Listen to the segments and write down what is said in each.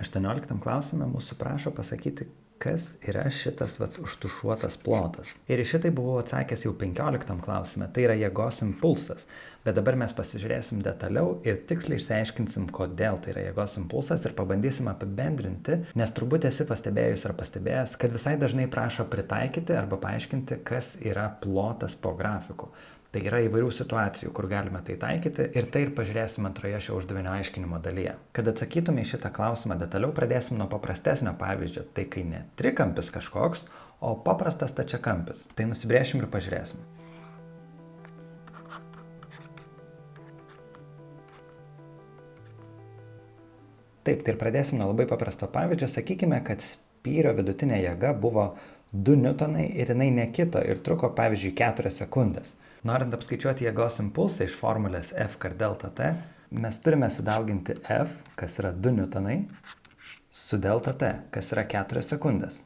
18 klausime mūsų prašo pasakyti, kas yra šitas užtušuotas plotas. Ir į šitai buvau atsakęs jau 15 klausime, tai yra jėgos impulsas. Bet dabar mes pasižiūrėsim detaliau ir tiksliai išsiaiškinsim, kodėl tai yra jėgos impulsas ir pabandysim apibendrinti, nes turbūt esi pastebėjus ar pastebėjęs, kad visai dažnai prašo pritaikyti arba paaiškinti, kas yra plotas po grafiku. Tai yra įvairių situacijų, kur galime tai taikyti ir tai ir pažiūrėsim antroje šio uždavinio aiškinimo dalyje. Kad atsakytume į šitą klausimą detaliau, pradėsim nuo paprastesnio pavyzdžio. Tai kai ne trikampis kažkoks, o paprastas stačiakampis. Tai nusibrėšim ir pažiūrėsim. Taip, tai ir pradėsim nuo labai paprasto pavyzdžio. Sakykime, kad spyrio vidutinė jėga buvo 2 newtonai ir jinai nekito ir truko, pavyzdžiui, 4 sekundės. Norint apskaičiuoti jėgos impulsą iš formulės F kart delta T, mes turime sudauginti F, kas yra 2 newtonai, su delta T, kas yra 4 sekundės.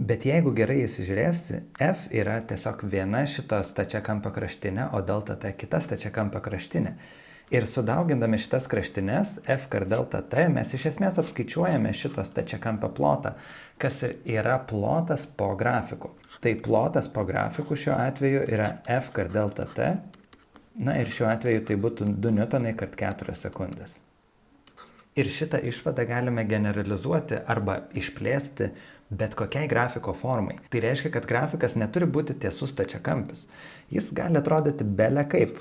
Bet jeigu gerai įsižiūrėsi, F yra tiesiog viena šito stačiakampio kraštinė, o delta T kita stačiakampio kraštinė. Ir sudaugindami šitas kraštines, F kart delta T, mes iš esmės apskaičiuojame šito stačiakampio plotą, kas yra plotas po grafiku. Tai plotas po grafiku šiuo atveju yra F kart delta T, na ir šiuo atveju tai būtų 2 newtonai kart 4 sekundės. Ir šitą išvadą galime generalizuoti arba išplėsti bet kokiai grafiko formai. Tai reiškia, kad grafikas neturi būti tiesus stačiakampis. Jis gali atrodyti bele kaip.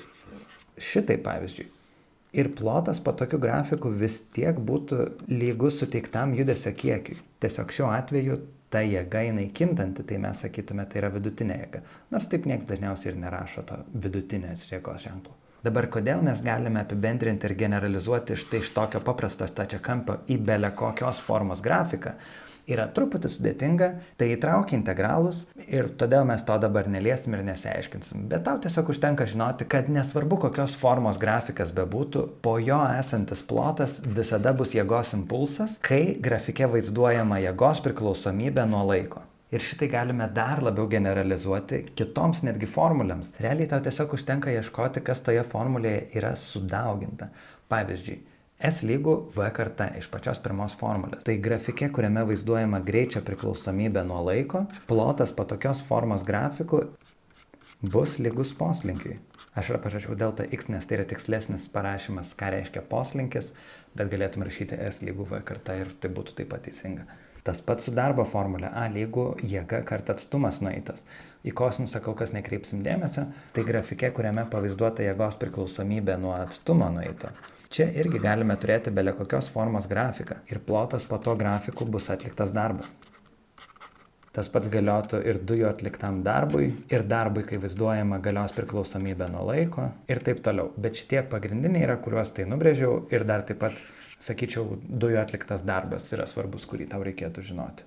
Šitai pavyzdžiui. Ir plotas po tokiu grafiku vis tiek būtų lygus suteiktam judesio kiekiui. Tiesiog šiuo atveju ta jėga jinai kintanti, tai mes sakytume, tai yra vidutinė jėga. Nors taip nieks dažniausiai ir nerašo to vidutinės jėgos ženklo. Dabar kodėl mes galime apibendrinti ir generalizuoti štai iš tokio paprasto stačiakampio į bele kokios formos grafiką? Yra truputį sudėtinga, tai įtraukia integralus ir todėl mes to dabar neliesim ir nesiaiškinsim. Bet tau tiesiog užtenka žinoti, kad nesvarbu kokios formos grafikas bebūtų, po jo esantis plotas visada bus jėgos impulsas, kai grafike vaizduojama jėgos priklausomybė nuo laiko. Ir šitai galime dar labiau generalizuoti kitoms netgi formulėms. Realiai tau tiesiog užtenka ieškoti, kas toje formulėje yra sudauginta. Pavyzdžiui, S lygu V kart T iš pačios pirmos formulės. Tai grafike, kuriame vaizduojama greičio priklausomybė nuo laiko, plotas po tokios formos grafikų bus lygus poslinkiui. Aš parašiau delta x, nes tai yra tikslesnis parašymas, ką reiškia poslinkis, bet galėtum rašyti S lygu V kart T ir tai būtų taip pat teisinga. Tas pats su darbo formulė A lygu jėga kart atstumas nueitas. Į kosinusą kol kas nekreipsim dėmesio, tai grafike, kuriame pavaizduota jėgos priklausomybė nuo atstumo nueito. Čia irgi galime turėti bele kokios formos grafiką ir plotas po to grafiku bus atliktas darbas. Tas pats galiotų ir dujų atliktam darbui, ir darbui, kai vaizduojama galios priklausomybė nuo laiko ir taip toliau. Bet šitie pagrindiniai yra, kuriuos tai nubrėžiau ir dar taip pat, sakyčiau, dujų atliktas darbas yra svarbus, kurį tau reikėtų žinoti.